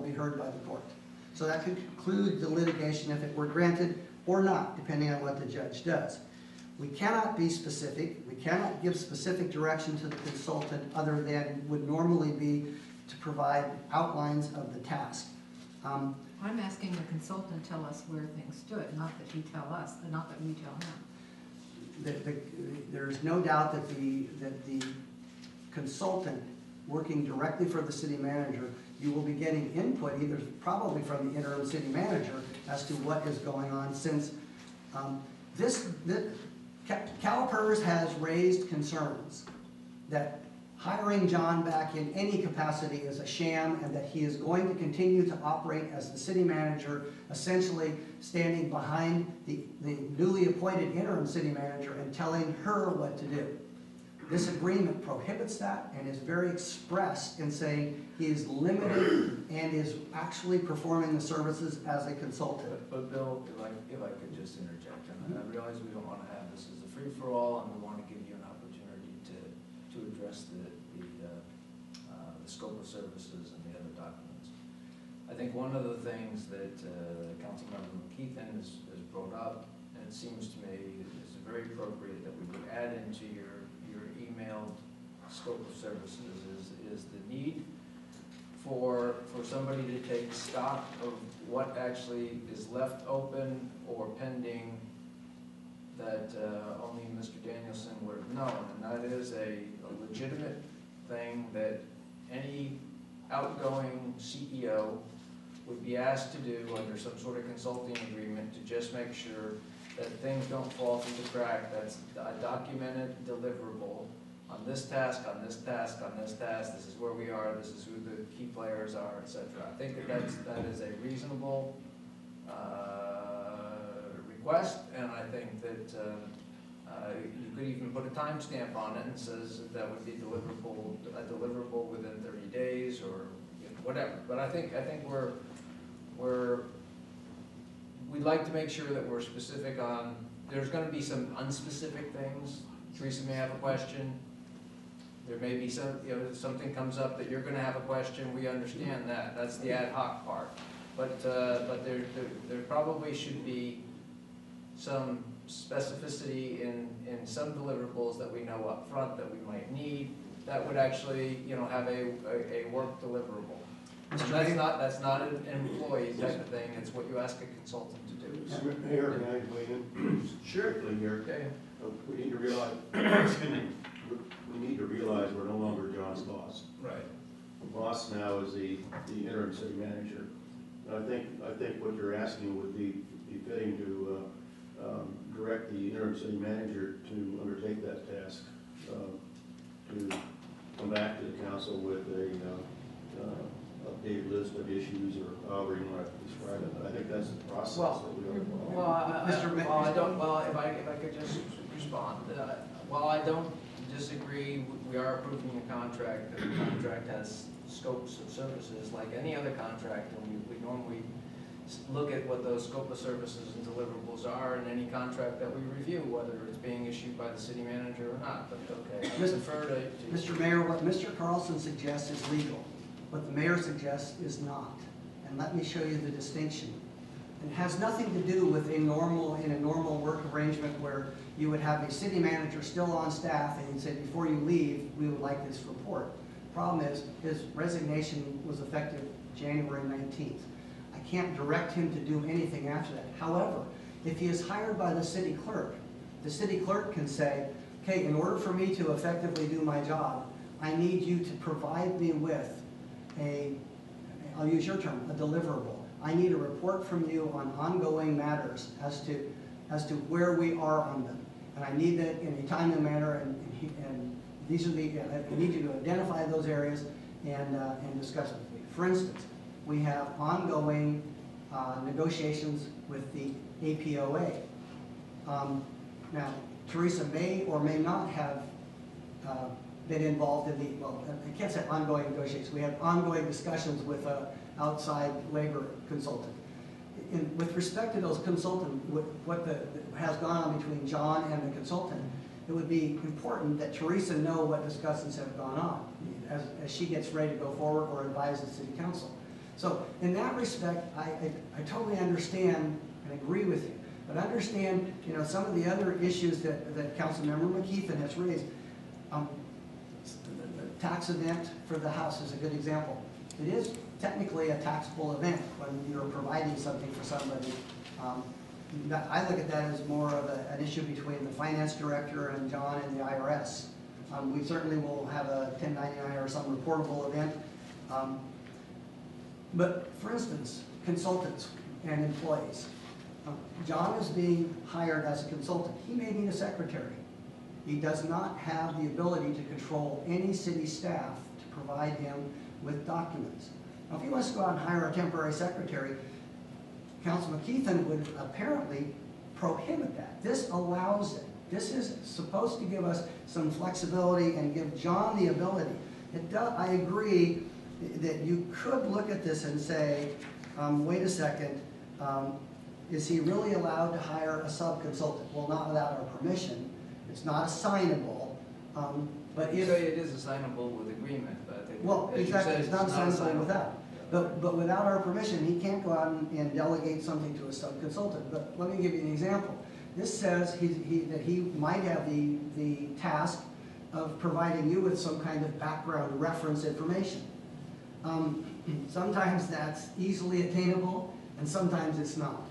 be heard by the court. So that could conclude the litigation if it were granted or not, depending on what the judge does. We cannot be specific. We cannot give specific direction to the consultant other than would normally be to provide outlines of the task. I'm asking the consultant tell us where things stood, not that he tell us, not that we tell him. There's no doubt that the consultant working directly for the city manager, you will be getting input either probably from the interim city manager as to what is going on, since CalPERS has raised concerns that hiring John back in any capacity is a sham, and that he is going to continue to operate as the city manager, essentially standing behind the newly appointed interim city manager and telling her what to do. This agreement prohibits that and is very express in saying he is limited and is actually performing the services as a consultant. But Bill, if I could just interject, and I realize we don't want to have this as a free-for-all, and we want to give you an opportunity to address the scope of services and the other documents. I think one of the things that Councilmember McKeithen has brought up, and it seems to me is very appropriate that we would add into your emailed scope of services is the need for somebody to take stock of what actually is left open or pending that only Mr. Danielson would have known, and that is a legitimate thing that any outgoing CEO would be asked to do under some sort of consulting agreement to just make sure that things don't fall through the crack. That's a documented deliverable on this task, on this task, on this task. This is where we are. This is who the key players are, etc. I think that is a reasonable request, and I think that you could even put a timestamp on it and says that would be deliverable within 30 days or whatever. But I think we'd like to make sure that we're specific on. There's going to be some unspecific things. Teresa may have a question. There may be some, something comes up that you're going to have a question. We understand that. That's the ad hoc part. But there probably should be some specificity in some deliverables that we know up front that we might need that would actually have a work deliverable. That's not an employee type of thing. It's what you ask a consultant to do. So. Mayor, can I weigh in? Sure. Here. Okay. We need to realize. We need to realize we're no longer John's boss. Right. The boss now is the interim city manager. And I think what you're asking would be fitting to direct the interim city manager to undertake that task, to come back to the council with a updated list of issues, or however you want to describe it. I think that's the process that we are following. If I could just respond. While I don't disagree, we are approving a contract, and the contract has scopes of services like any other contract, and we normally look at what those scope of services and deliverables are in any contract that we review, whether it's being issued by the city manager or not. But okay, I defer to Mr. Mayor, what Mr. Carlson suggests is legal. What the mayor suggests is not. And let me show you the distinction. It has nothing to do with in a normal work arrangement where you would have a city manager still on staff and you'd say, before you leave, we would like this report. Problem is, his resignation was effective January 19th. I can't direct him to do anything after that. However, if he is hired by the city clerk can say, okay, in order for me to effectively do my job, I need you to provide me with I'll use your term, a deliverable. I need a report from you on ongoing matters as to where we are on them. And I need that in a timely manner, and these are I need you to identify those areas and discuss with me. For instance, we have ongoing negotiations with the APOA. Now, Teresa may or may not have been involved in I can't say ongoing negotiations. We have ongoing discussions with an outside labor consultant. With respect to those consultants, what has gone on between John and the consultant, it would be important that Teresa know what discussions have gone on as she gets ready to go forward or advise the city council. So in that respect, I totally understand and agree with you. But understand, some of the other issues that Councilmember McKeithen has raised. The tax event for the house is a good example. It is technically a taxable event when you're providing something for somebody. I look at that as more of an issue between the finance director and John and the IRS. We certainly will have a 1099 or some reportable event. But for instance, consultants and employees. John is being hired as a consultant. He may need a secretary. He does not have the ability to control any city staff to provide him with documents. Now, if he wants to go out and hire a temporary secretary, Councilman McKeithen would apparently prohibit that. This allows it. This is supposed to give us some flexibility and give John the ability. I agree that you could look at this and say, wait a second, is he really allowed to hire a sub-consultant? Well, not without our permission. It's not assignable, but You if... say it is assignable with agreement, but I think. Well, as you exactly, said, it's not assignable without. Yeah. But without our permission, he can't go out and delegate something to a sub-consultant. But let me give you an example. This says that he might have the task of providing you with some kind of background reference information. Sometimes that's easily attainable, and sometimes it's not.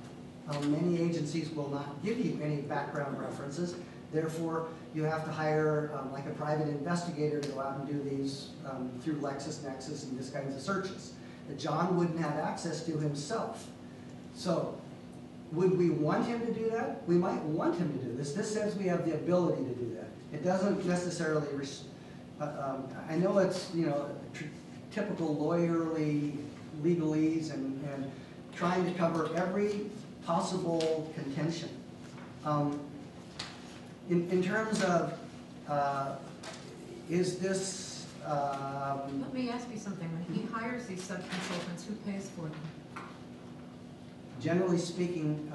Many agencies will not give you any background references. Therefore, you have to hire like a private investigator to go out and do these through LexisNexis and these kinds of searches that John wouldn't have access to himself. So, would we want him to do that? We might want him to do this. This says we have the ability to do that. It doesn't necessarily, I know it's, typical lawyerly legalese and trying to cover every possible contention. In terms of, is this... Let me ask you something. When he hires these sub-consultants, who pays for them? Generally speaking,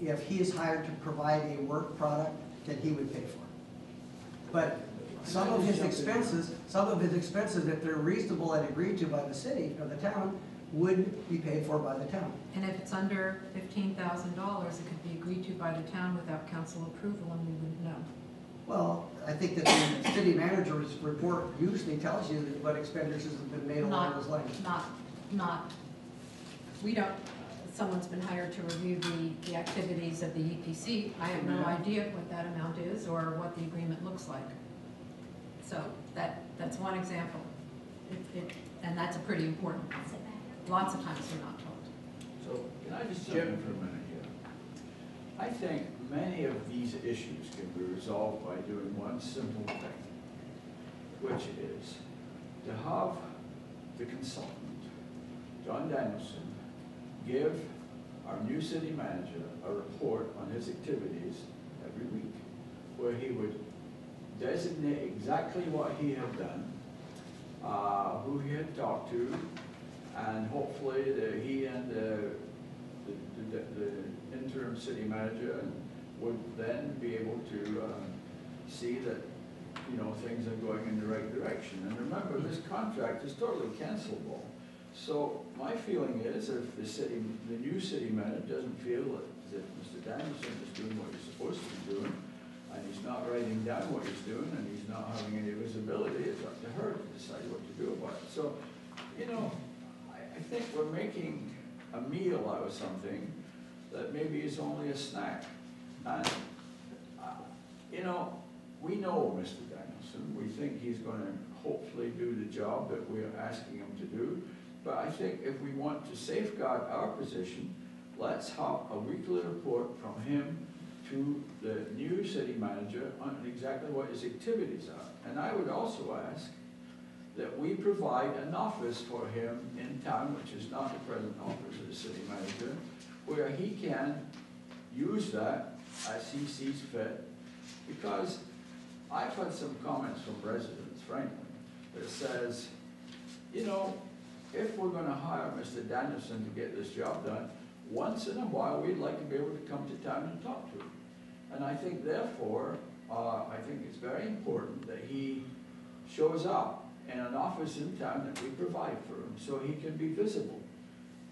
if he is hired to provide a work product, then he would pay for it. But some of his expenses, if they're reasonable and agreed to by the city or the town, would be paid for by the town. And if it's under $15,000, it could be agreed to by the town without council approval, and we wouldn't know. Well, I think that the city manager's report usually tells you that what expenditures have been made along those lines. We don't, someone's been hired to review the activities of the EPC. I have no idea what that amount is or what the agreement looks like. So that's one example. And that's a pretty important one. Lots of times we're not told. So, can I just jump in for a minute here? I think many of these issues can be resolved by doing one simple thing, which is to have the consultant, John Danielson, give our new city manager a report on his activities every week, where he would designate exactly what he had done, who he had talked to, and hopefully he and the interim city manager would then be able to see that things are going in the right direction. And remember, this contract is totally cancelable. So my feeling is, if the new city manager doesn't feel that Mr. Danielson is doing what he's supposed to be doing, and he's not writing down what he's doing, and he's not having any visibility, it's up to her to decide what to do about it. So, I think we're making a meal out of something that maybe is only a snack. And, we know Mr. Danielson. We think he's going to hopefully do the job that we're asking him to do. But I think if we want to safeguard our position, let's have a weekly report from him to the new city manager on exactly what his activities are. And I would also ask that we provide an office for him in town, which is not the present office of the city manager, where he can use that as he sees fit. Because I've had some comments from residents, frankly, that says, if we're going to hire Mr. Danielson to get this job done, once in a while we'd like to be able to come to town and talk to him. And I think, therefore, I think it's very important that he shows up in an office in town that we provide for him, so he can be visible.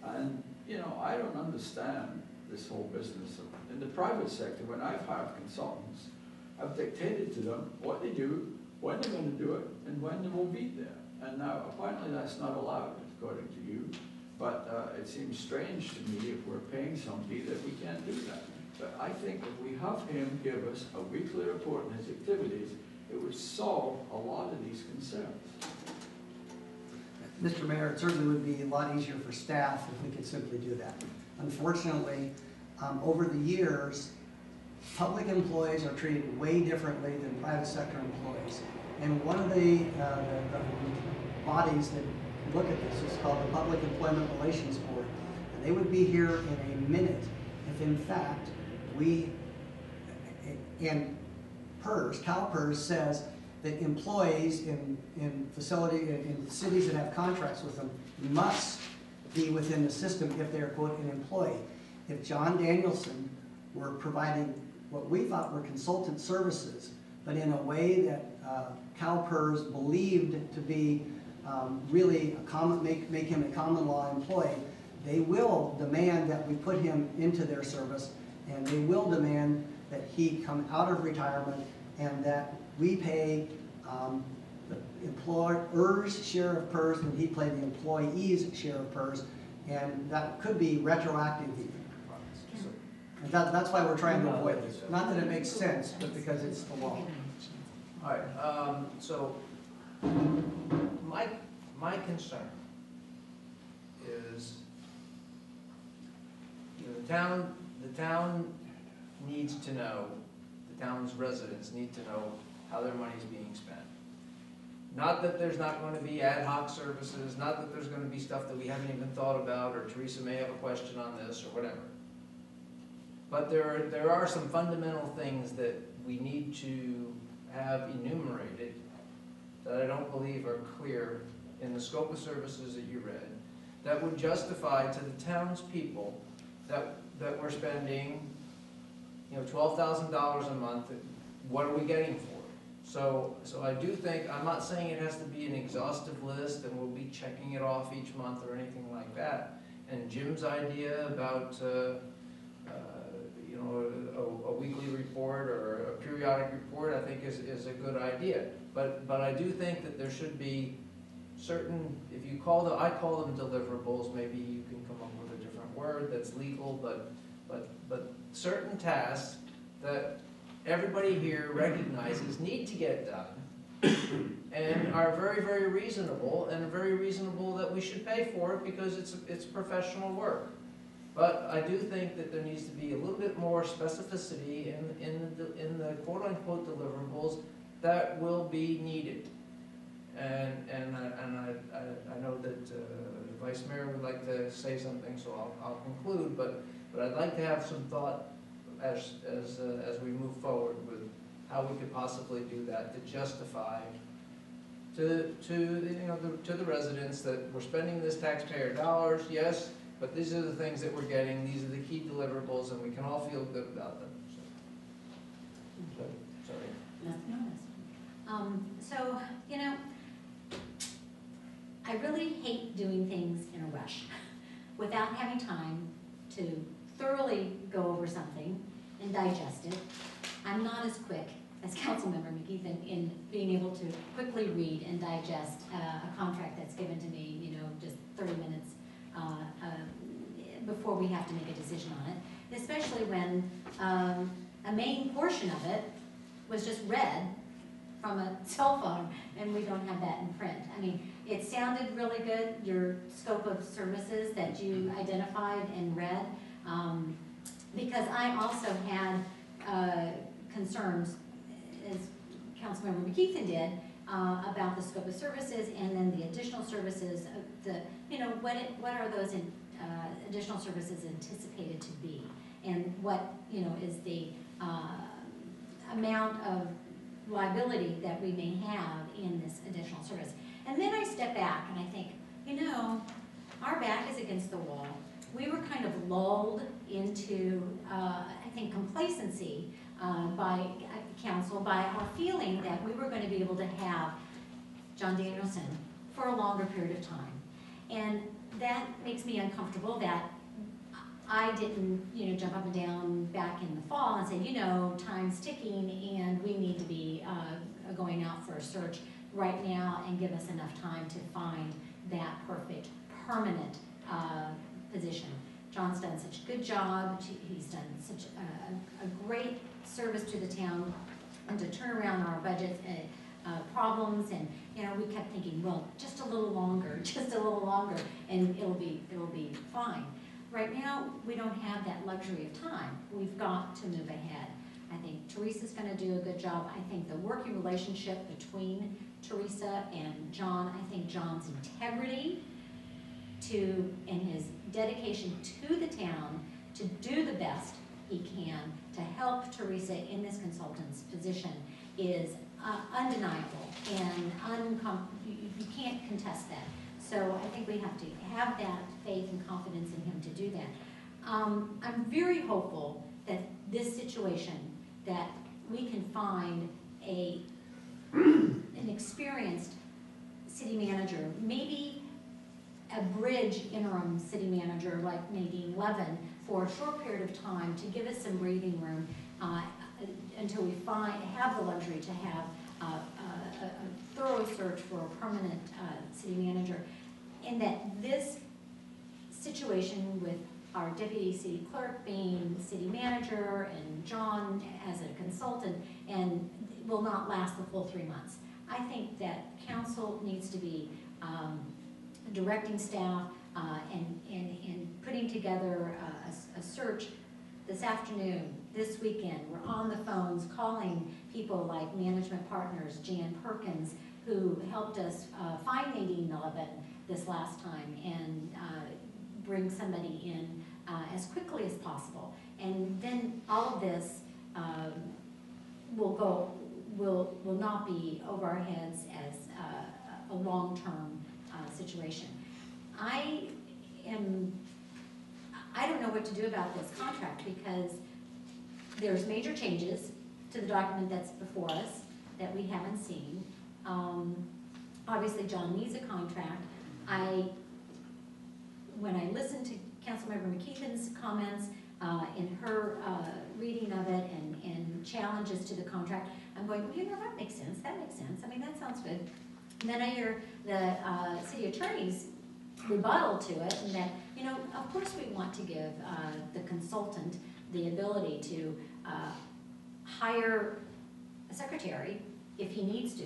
And, you know, I don't understand this whole business of, in the private sector, when I've hired consultants, I've dictated to them what they do, when they're gonna do it, and when they will be there. And now, apparently that's not allowed, according to you, but it seems strange to me if we're paying somebody that we can't do that. But I think if we have him give us a weekly report on his activities, it would solve a lot of these concerns. Mr. Mayor, it certainly would be a lot easier for staff if we could simply do that. Unfortunately, over the years, public employees are treated way differently than private sector employees. And one of the bodies that look at this is called the Public Employment Relations Board. And they would be here in a minute if in fact CalPERS says that employees in cities that have contracts with them must be within the system if they're, quote, an employee. If John Danielson were providing what we thought were consultant services, but in a way that CalPERS believed to be really make him a common law employee, they will demand that we put him into their service, and they will demand that he come out of retirement and that we pay the employer's share of PERS and he pay the employee's share of PERS, and that could be retroactive even. And that's why we're trying to avoid this. Not that it makes sense, but because it's the law. All right, so my concern is, you know, the town needs to know, the town's residents need to know how their money is being spent. Not that there's not going to be ad hoc services, not that there's going to be stuff that we haven't even thought about, or Teresa may have a question on this, or whatever. But there are some fundamental things that we need to have enumerated that I don't believe are clear in the scope of services that you read, that would justify to the townspeople that we're spending, you know, $12,000 a month. What are we getting for it? So I do think, I'm not saying it has to be an exhaustive list and we'll be checking it off each month or anything like that. And Jim's idea about you know, a weekly report or a periodic report, I think is a good idea. But I do think that there should be certain, if you call them, I call them deliverables, maybe you can come up with a different word that's legal, but certain tasks that everybody here recognizes need to get done and are very, very reasonable, and very reasonable that we should pay for it because it's professional work. But I do think that there needs to be a little bit more specificity in the quote-unquote deliverables that will be needed. And I know that the Vice Mayor would like to say something, so I'll conclude. But I'd like to have some thought as we move forward with how we could possibly do that to justify to the residents that we're spending this taxpayer dollars, yes, but these are the things that we're getting. These are the key deliverables, and we can all feel good about them. So, sorry. So, you know, I really hate doing things in a rush without having time to thoroughly go over something and digest it. I'm not as quick as Councilmember McKeithen in being able to quickly read and digest a contract that's given to me, you know, just 30 minutes before we have to make a decision on it, especially when a main portion of it was just read from a cell phone and we don't have that in print. I mean, it sounded really good, your scope of services that you identified and read, because I also had concerns, as Councilmember McKeithen did, about the scope of services and then the additional services, what are those additional services anticipated to be, and what, you know, is the amount of liability that we may have in this additional service. And then I step back and I think, you know, our back is against the wall. We were kind of lulled into, I think, complacency by council, by our feeling that we were going to be able to have John Danielson, for a longer period of time. And that makes me uncomfortable that I didn't, jump up and down back in the fall and say, time's ticking and we need to be going out for a search right now and give us enough time to find that perfect, permanent position. John's done such a good job. He's done such a great service to the town and to turn around our budget problems. And we kept thinking, well, just a little longer, and it'll be fine. Right now, we don't have that luxury of time. We've got to move ahead. I think Teresa's going to do a good job. I think the working relationship between Teresa and John, I think John's integrity and his dedication to the town to do the best he can to help Teresa in this consultant's position is undeniable, and you can't contest that. So I think we have to have that faith and confidence in him to do that. I'm very hopeful that this situation, that we can find an experienced city manager, maybe a bridge interim city manager like Nadine Levin for a short period of time to give us some breathing room until we have the luxury to have a thorough search for a permanent city manager. And that this situation with our deputy city clerk being city manager and John as a consultant and will not last the full 3 months. I think that council needs to be directing staff and putting together a search this afternoon, this weekend. We're on the phones calling people like Management Partners, Jan Perkins, who helped us find Nadine Levin this last time and bring somebody in as quickly as possible. And then all of this will not be over our heads as a long-term situation. I don't know what to do about this contract because there's major changes to the document that's before us that we haven't seen. Obviously, John needs a contract. When I listened to Councilmember McKeithen's comments in her reading of it and challenges to the contract, I'm going, well, that makes sense. That makes sense. I mean, that sounds good. And then I hear the city attorney's rebuttal to it, and that, of course we want to give the consultant the ability to hire a secretary if he needs to,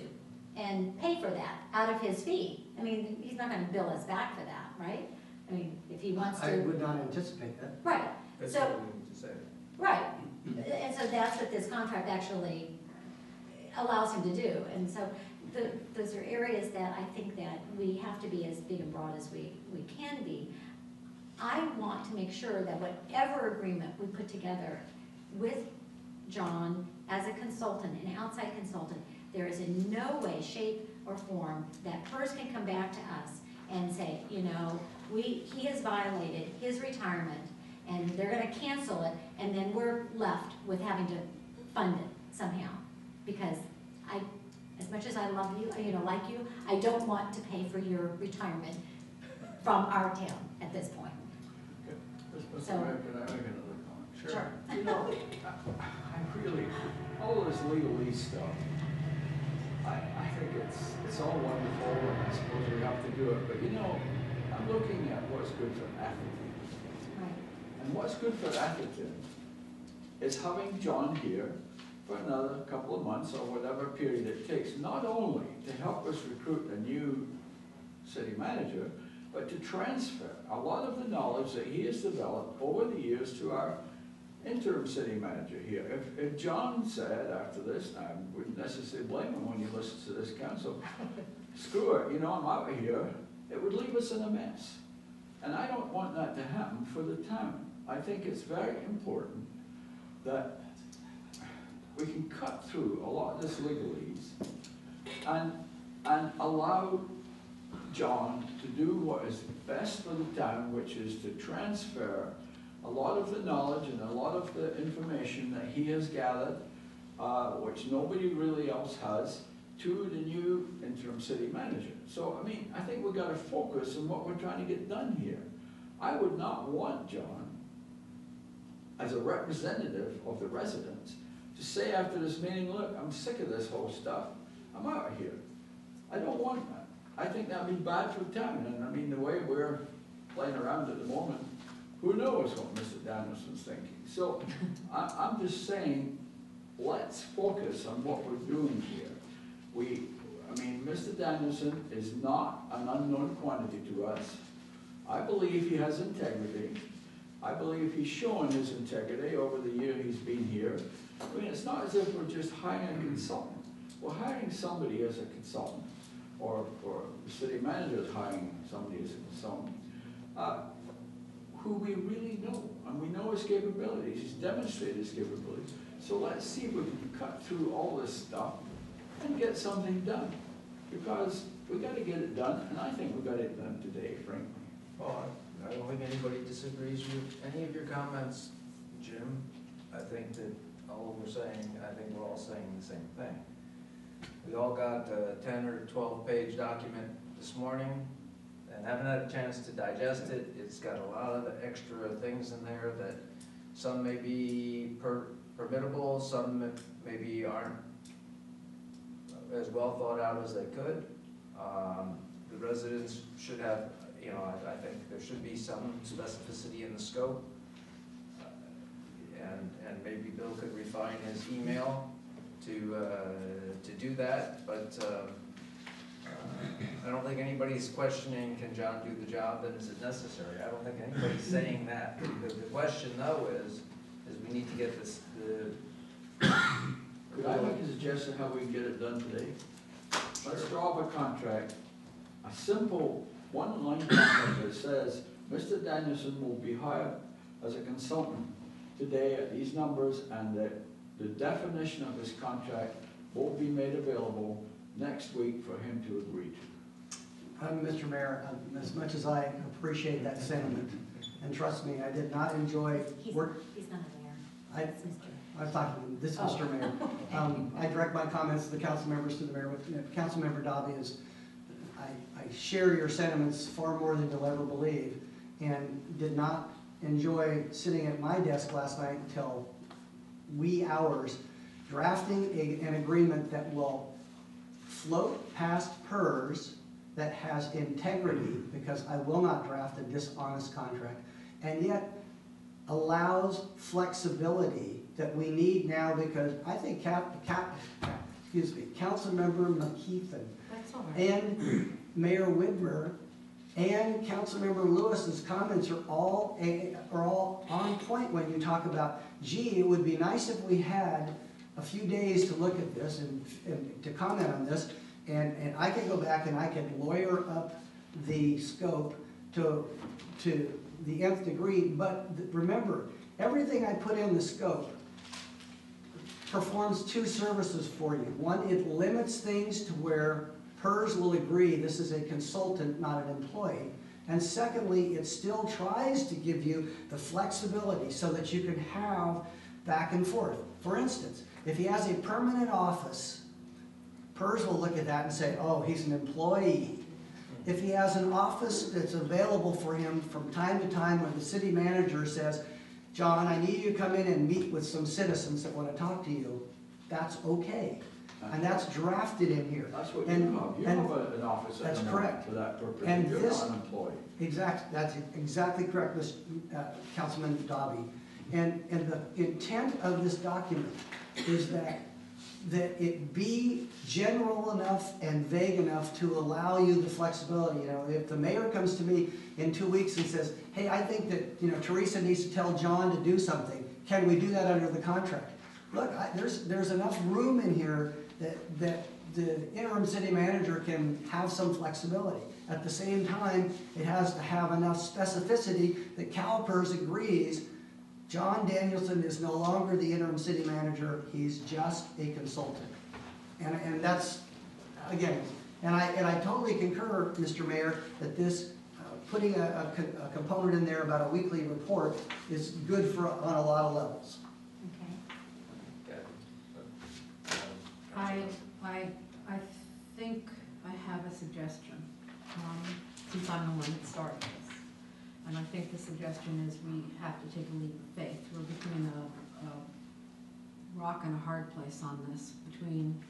and pay for that out of his fee. I mean, he's not going to bill us back for that, right? I mean, if he wants to. I would not anticipate that. Right. That's So, what we need to say. right. And so that's what this contract actually allows him to do. And so those are areas that I think that we have to be as big and broad as we can be. I want to make sure that whatever agreement we put together with John as a consultant, an outside consultant, there is in no way, shape, or form that PERS can come back to us and say, he has violated his retirement and they're going to cancel it, and then we're left with having to fund it somehow. Because as much as I love you, like you, I don't want to pay for your retirement from our town at this point. Mr. So- Mayor, can I make another comment? Sure. I really, all this legalese stuff, I think it's all wonderful, and I suppose we have to do it, but I'm looking at what's good for Atherton. Right. And what's good for Atherton is having John here for another couple of months or whatever period it takes, not only to help us recruit a new city manager, but to transfer a lot of the knowledge that he has developed over the years to our interim city manager here. If John said after this, and I wouldn't necessarily blame him when he listens to this council, screw it, I'm out of here, it would leave us in a mess. And I don't want that to happen for the town. I think it's very important that we can cut through a lot of this legalese and allow John to do what is best for the town, which is to transfer a lot of the knowledge and a lot of the information that he has gathered, which nobody really else has, to the new interim city manager. So, I mean, I think we've got to focus on what we're trying to get done here. I would not want John, as a representative of the residents, to say after this meeting, look, I'm sick of this whole stuff, I'm out of here. I don't want that. I think that'd be bad for the town, and I mean, the way we're playing around at the moment, who knows what Mr. Danielson's thinking. So, I'm just saying, let's focus on what we're doing here. I mean, Mr. Danielson is not an unknown quantity to us. I believe he has integrity. I believe he's shown his integrity over the year he's been here. I mean, it's not as if we're just hiring a consultant. We're hiring somebody as a consultant, or the city manager is hiring somebody as a consultant, who we really know, and we know his capabilities. He's demonstrated his capabilities. So let's see if we can cut through all this stuff and get something done, because we got to get it done, and I think we got it done today, frankly. Well, I don't think anybody disagrees with any of your comments, Jim. I think that all we're saying, I think we're all saying the same thing. We all got a 10 or 12-page document this morning and haven't had a chance to digest it. It's got a lot of the extra things in there that some may be permittable, some maybe aren't as well thought out as they could. The residents should have, you know, I think there should be some specificity in the scope. And maybe Bill could refine his email to do that, but I don't think anybody's questioning, can John do the job, and is it necessary? I don't think anybody's saying that. The question though is we need to get this, Could I make a suggestion how we can get it done today? Let's draw up a contract, a simple one-line contract that says, Mr. Danielson will be hired as a consultant today at these numbers, and that the definition of his contract will be made available next week for him to agree to. Mr. Mayor, as much as I appreciate that sentiment, and trust me, I did not enjoy work. He's not aware. It's Mr. I'm talking, this is Mr. Mayor. I direct my comments to the council members, to the mayor. Councilmember Dobby is, I share your sentiments far more than you'll ever believe, and did not enjoy sitting at my desk last night until wee hours, drafting an agreement that will float past PERS, that has integrity, because I will not draft a dishonest contract, and yet allows flexibility that we need now, because I think Councilmember McKeithen That's all right. and Mayor Whitmer and Councilmember Lewis's comments are all on point when you talk about, gee, it would be nice if we had a few days to look at this and to comment on this, and I could go back and I could lawyer up the scope to the nth degree, but remember, everything I put in the scope performs two services for you. One, it limits things to where PERS will agree this is a consultant, not an employee. And secondly, it still tries to give you the flexibility so that you can have back and forth. For instance, if he has a permanent office, PERS will look at that and say, oh, he's an employee. If he has an office that's available for him from time to time when the city manager says, John, I need you to come in and meet with some citizens that want to talk to you, that's okay. And that's drafted in here. That's what you have. You have an office that's correct. For that purpose. And you're this, not an employee. That's exactly correct, Councilman Dobby. And the intent of this document is that it be general enough and vague enough to allow you the flexibility. You know, if the mayor comes to me in 2 weeks and says, hey, I think that, you know, Teresa needs to tell John to do something, can we do that under the contract? Look, there's enough room in here that the interim city manager can have some flexibility. At the same time, it has to have enough specificity that CalPERS agrees John Danielson is no longer the interim city manager, he's just a consultant. And that's, again, and I totally concur, Mr. Mayor, that this, putting a component in there about a weekly report is good on a lot of levels. Okay. I I think I have a suggestion, since I'm the one that started this. And I think the suggestion is we have to take a leap of faith. We're between a rock and a hard place on this, between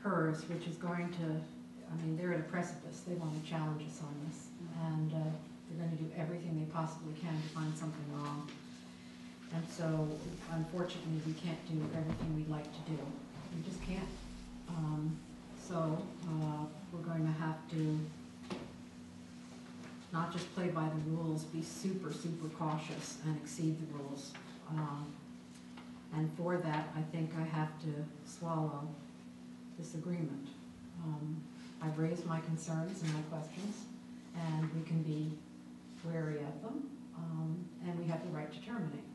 PERS, which is going to, I mean, they're at a precipice. They want to challenge us on this. And they're going to do everything they possibly can to find something wrong. And so, unfortunately, we can't do everything we'd like to do. We just can't. We're going to have to not just play by the rules, be super, super cautious and exceed the rules. And for that, I think I have to swallow this agreement. I've raised my concerns and my questions, and we can be wary of them, and we have the right to terminate,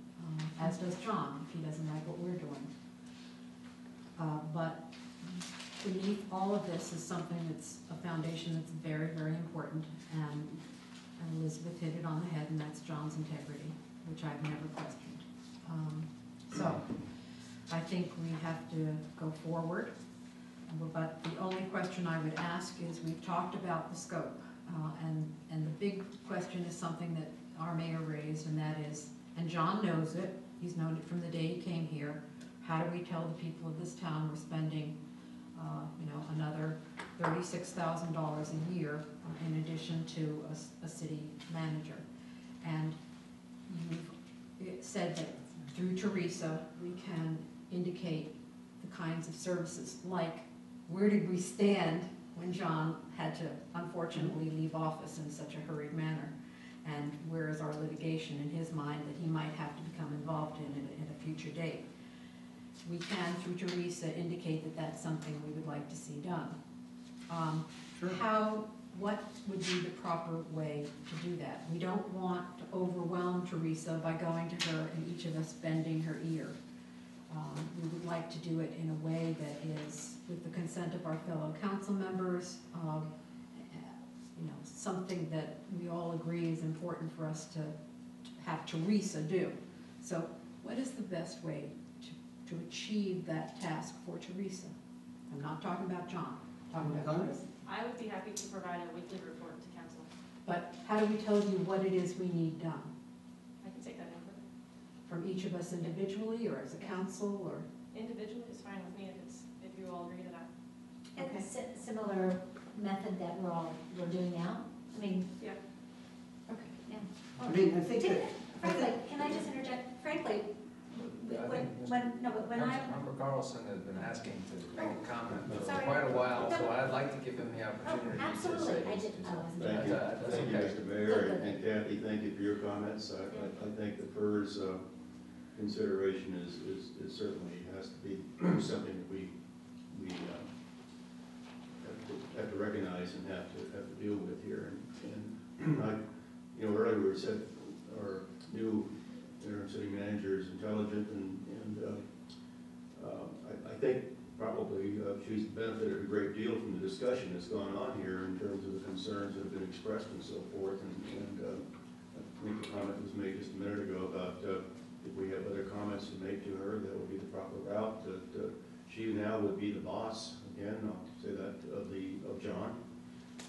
as does John, if he doesn't like what we're doing. But beneath all of this is something that's a foundation that's very, very important, and Elizabeth hit it on the head, and that's John's integrity, which I've never questioned. So I think we have to go forward, but the only question I would ask is, we've talked about the scope, and the big question is something that our mayor raised, and that is, and John knows it, he's known it from the day he came here, how do we tell the people of this town we're spending another $36,000 a year in addition to a city manager? And you've said that through Teresa, we can indicate the kinds of services, like where did we stand when John had to unfortunately leave office in such a hurried manner? And where is our litigation in his mind that he might have to become involved in a future date? We can, through Teresa, indicate that that's something we would like to see done. Sure. What would be the proper way to do that? We don't want to overwhelm Teresa by going to her and each of us bending her ear. We would like to do it in a way that is with the consent of our fellow council members, something that we all agree is important for us to have Teresa do. So what is the best way to achieve that task for Teresa? I'm not talking about John, I'm talking about Teresa. I would be happy to provide a weekly report to council. But how do we tell you what it is we need done? I can take that input. From each of us individually, or as a council, or? Individually is fine with me if you all agree to that. Okay. It's a similar method that we're doing now. I mean, Yeah. Okay. yeah. I mean, I think that, Frankly, can I just interject? Frankly, when I, Member Carlson has been asking to make a comment for Sorry. quite a while, so I'd like to give him the opportunity to say. absolutely, I his did, two I wasn't. Thank you, That's thank you, okay. Mr. Mayor, and Kathy, thank you for your comments. I think the PERS consideration is certainly has to be something that we have to recognize and have to deal with here. And earlier we said our new interim city manager is intelligent, and I think probably she's benefited a great deal from the discussion that's gone on here in terms of the concerns that have been expressed and so forth. And I think the comment was made just a minute ago about if we have other comments to make to her, that would be the proper route. That she now would be the boss again. I'll say that of John,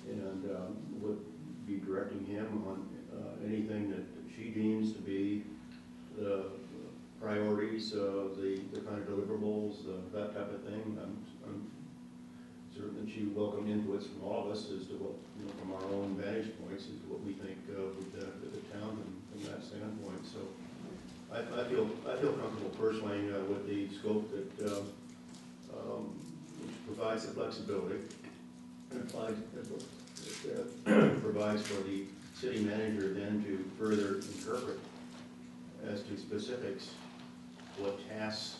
and would be directing him on anything that she deems to be the priorities, the kind of deliverables, that type of thing. I'm certain that she welcomed inputs from all of us as to what, from our own vantage points, as to what we think would benefit the town from that standpoint. So I feel comfortable personally with the scope that which provides the flexibility and provides for the city manager then to further interpret as to specifics, what tasks,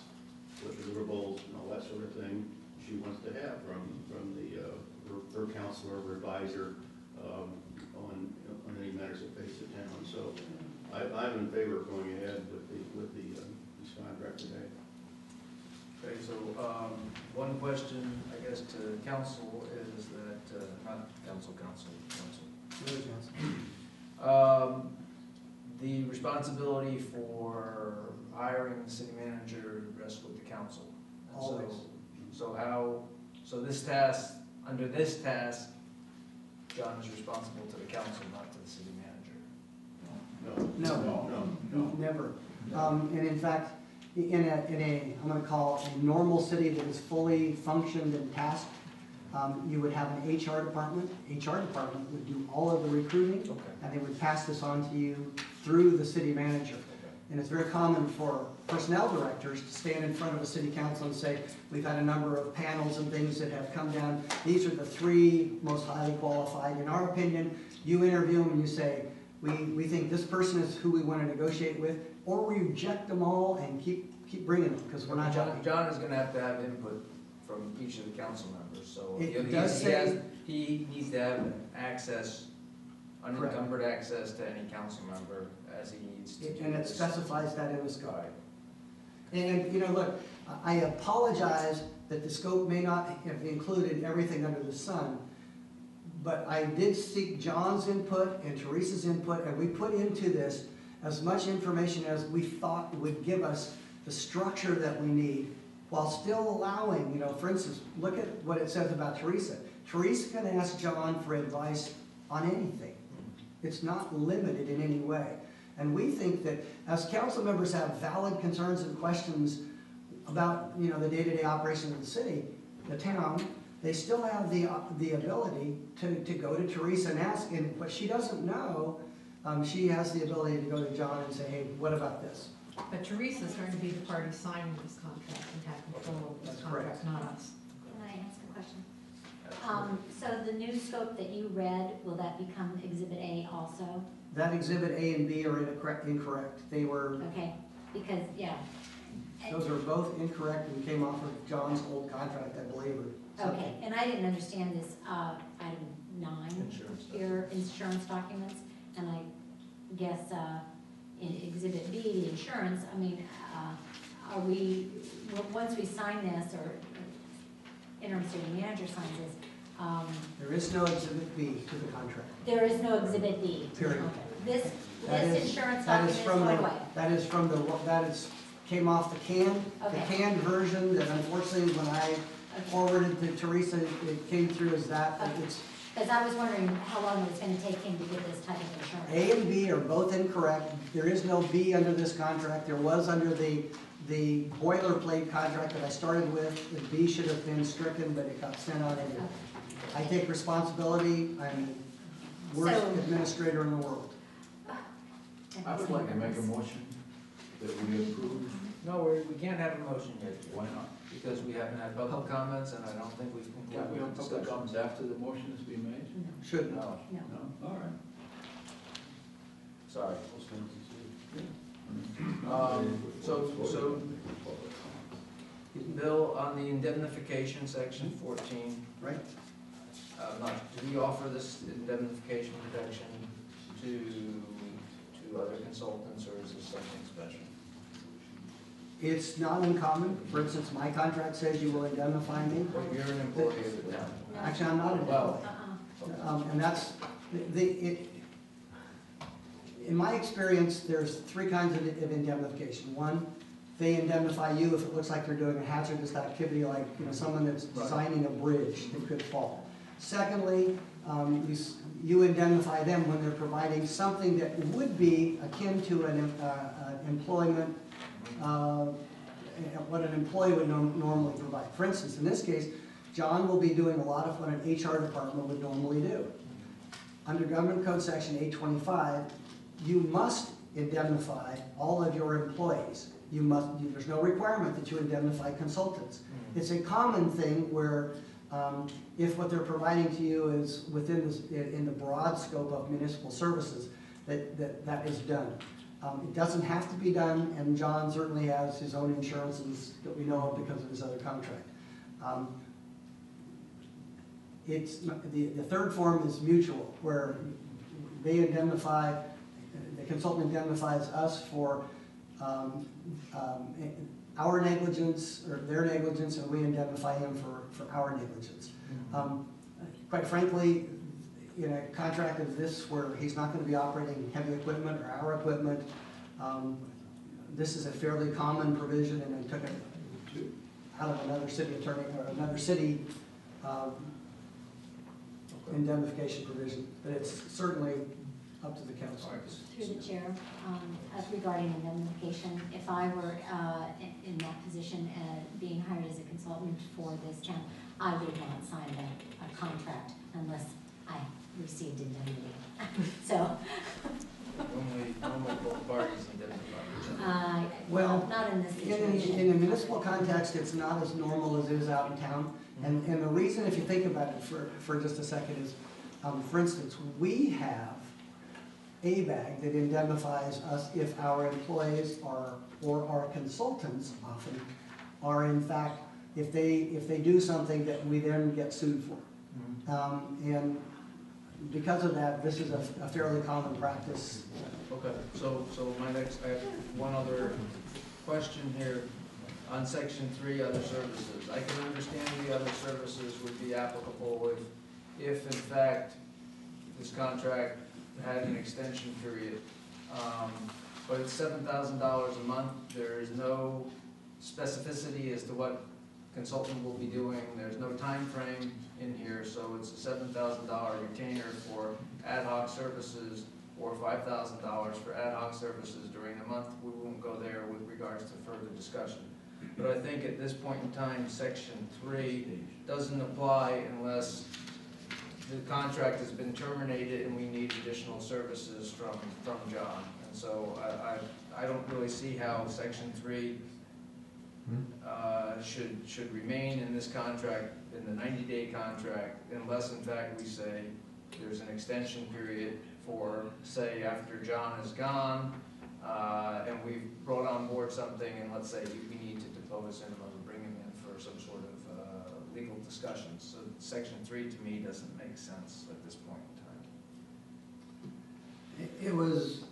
what deliverables, and all that sort of thing she wants to have from the her counselor or advisor on any matters that face the town. So I'm in favor of going ahead with this contract today. Okay, so one question, I guess, to council is that, not council. The responsibility for hiring the city manager rests with the council. And Always. So how So this task, under this task, John is responsible to the council, not to the city manager. No. Never. And in fact, in a, I'm gonna call it a normal city that is fully functioned and tasked, you would have an HR department. HR department would do all of the recruiting, Okay. and they would pass this on to you through the city manager. And it's very common for personnel directors to stand in front of a city council and say, we've had a number of panels and things that have come down. These are the 3 most highly qualified. In our opinion, you interview them and you say, we think this person is who we want to negotiate with, or we reject them all and keep bringing them, because we're not happy. John is gonna have to have input from each of the council members, so It does say- he needs to have access, unencumbered access to any council member as he needs to do And it this. specifies that in the scope. Right. And, look, I apologize that the scope may not have included everything under the sun, but I did seek John's input and Teresa's input, and we put into this as much information as we thought would give us the structure that we need, while still allowing, for instance, look at what it says about Teresa. Teresa can ask John for advice on anything. It's not limited in any way. And we think that as council members have valid concerns and questions about, the day-to-day operation of the city, the town, they still have the ability to go to Teresa and ask, and what she doesn't know, she has the ability to go to John and say, hey, what about this? But Teresa's going to be the party signing this contract and have control of this That's correct. contract, not us. Can I ask a question? So the new scope that you read, will that become Exhibit A also? That exhibit A and B are incorrect. They were, Okay, because, yeah. those are both incorrect and came off of John's old contract, I believe, or something. Okay, and I didn't understand this, item 9 Insurance. here, insurance documents, and I guess, in Exhibit B, the insurance, are we, once we sign this, or interim city manager signs this, There is no exhibit B to the contract. there is no Exhibit B. Period. Okay. This That is- insurance that document is is from going the- away. Came off the can, the Okay. canned version that unfortunately when I forwarded to Teresa, it came through as that. But Okay. it's, Because I was wondering how long it was gonna take him to get this type of insurance. A and B are both incorrect. There is no B under this contract. There was under the boilerplate contract that I started with. The B should have been stricken, but it got sent out anyway. I take responsibility. I'm the worst So- administrator in the world. I would like to make a motion that we approve. No, we can't have a motion yet, Why not? because we haven't had public comments, and I don't think we've Can't we have concluded public discussion. comments after the motion has been made? No, Should. No, no. No? All right. sorry. So, Bill, on the indemnification, section 14, Right? do we offer this indemnification protection to other consultants, or is this something special? It's not uncommon. For instance, my contract says you will indemnify me. Well, you're an employee of the town. Actually, I'm not an Well- employee. And that's, in my experience, there's 3 kinds of indemnification. One, they indemnify you if it looks like they're doing a hazardous activity, like, someone that's Right. designing a bridge that could fall. Secondly, you indemnify them when they're providing something that would be akin to an employment, what an employee would normally provide. For instance, in this case, John will be doing a lot of what an HR department would normally do. Under Government Code Section 825, you must indemnify all of your employees. There's no requirement that you indemnify consultants. It's a common thing where if what they're providing to you is in the broad scope of municipal services, that is done. It doesn't have to be done, and John certainly has his own insurances that we know of because of his other contract. The third form is mutual, where they indemnify, the consultant indemnifies us for our negligence, or their negligence, and we indemnify him for our negligence. Quite frankly, in a contract of this where he's not going to be operating heavy equipment or our equipment, this is a fairly common provision, and I took it out of another city attorney, or another city indemnification provision, but it's certainly up to the council. Through the chair, as regarding indemnification, if I were in that position, being hired as a consultant for this town, I would not sign a contract unless I received indemnity. So, Normally both parties indemnify each other. Well, not in this In situation. a municipal context, it's not as normal as it is out in town. And the reason, if you think about it for just a second, is, for instance, we have ABAG that indemnifies us if our employees are, or our consultants often, are in fact, if they do something that we then get sued for. And because of that, this is a fairly common practice. Okay, so I have one other question here on section 3, other services. I can understand the other services would be applicable if in fact this contract had an extension period. But it's $7,000 a month. There is no specificity as to what consultant will be doing. There's no time frame in here, so it's a $7,000 retainer for ad hoc services or $5,000 for ad hoc services during the month. We won't go there with regards to further discussion. But I think at this point in time, section 3 doesn't apply unless the contract has been terminated and we need additional services from John. And so I don't really see how section 3 should remain in this contract, in the 90-day contract, unless in fact we say there's an extension period for, say, after John is gone, and we've brought on board something, and let's say we need to depose him or bring him in for some sort of legal discussions. So section 3 to me doesn't make sense at this point in time. It was,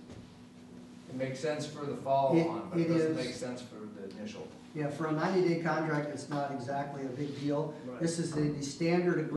It makes sense for the follow-on, but it doesn't is- make sense for the initial. yeah, for a 90-day contract, it's not exactly a big deal. Right. This is the standard agreement